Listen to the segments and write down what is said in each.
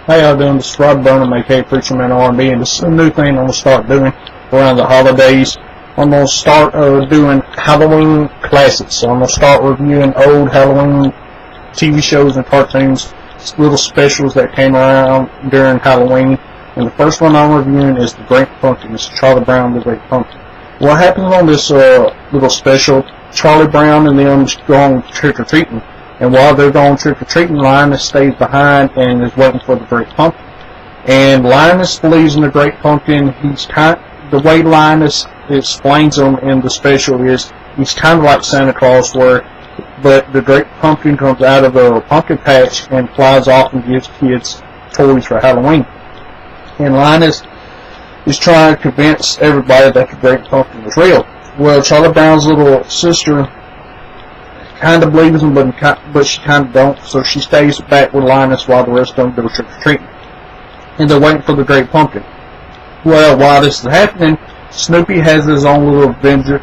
How y'all doing? This is Rod Burnham, aka Preacher Man R&B, and this is a new thing I'm going to start doing around the holidays. I'm going to start doing Halloween classics. So I'm going to start reviewing old Halloween TV shows and cartoons, little specials that came around during Halloween. And the first one I'm reviewing is The Great Pumpkin. It's Charlie Brown, The Great Pumpkin. What happens on this little special, Charlie Brown and them going trick-or-treating. And while they're going trick-or-treating, Linus stays behind and is waiting for the Great Pumpkin. And Linus believes in the Great Pumpkin. The way Linus explains him in the special is he's kind of like Santa Claus, but the Great Pumpkin comes out of a pumpkin patch and flies off and gives kids toys for Halloween. And Linus is trying to convince everybody that the Great Pumpkin is real. Well, Charlie Brown's little sister kind of believes him, but she kind of don't, so she stays back with Linus while the rest of them go trick-or-treating. And they're waiting for the Great Pumpkin. Well, while this is happening, Snoopy has his own little adventure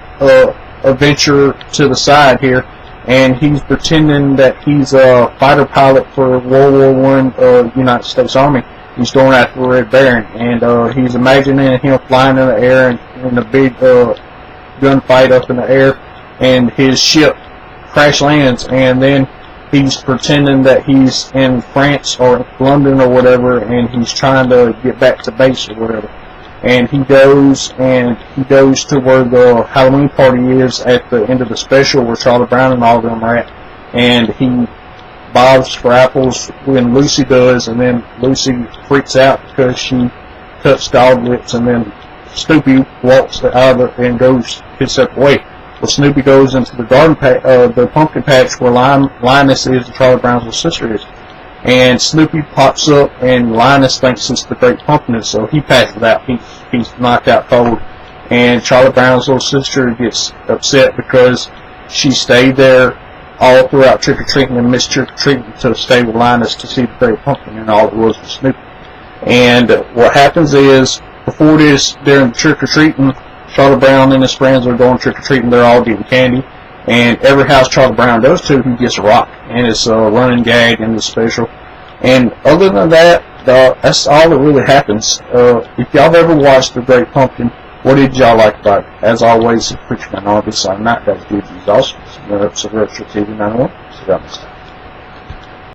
to the side here, and he's pretending that he's a fighter pilot for World War I United States Army. He's going after the Red Baron, and he's imagining him flying in the air and in a big gunfight up in the air, and his ship crash lands, and then he's pretending that he's in France or London or whatever, and he's trying to get back to base or whatever. And he goes to where the Halloween party is at the end of the special, where Charlie Brown and all of them are at, and he bobs for apples when Lucy does, and then Lucy freaks out because she cuts dog lips, and then Snoopy walks out of it and goes his separate way. Well, Snoopy goes into the the pumpkin patch where Linus is and Charlie Brown's little sister is. And Snoopy pops up, and Linus thinks it's the Great Pumpkin, so he passes out. He's knocked out cold. And Charlie Brown's little sister gets upset because she stayed there all throughout trick-or-treating and missed trick-or-treating to stay with Linus to see the Great Pumpkin, and all it was Snoopy. And what happens is, before this, during trick-or-treating, Charlie Brown and his friends are going trick-or-treating. They're all getting candy. And every house Charlie Brown goes to, he gets a rock. And it's a running gag in the special. And other than that, that's all that really happens. If y'all ever watched The Great Pumpkin, what did y'all like about it? As always, Preacher Man R&B signing out. That's Dude, he's awesome. It's another episode of Retro TV 91. See y'all next time.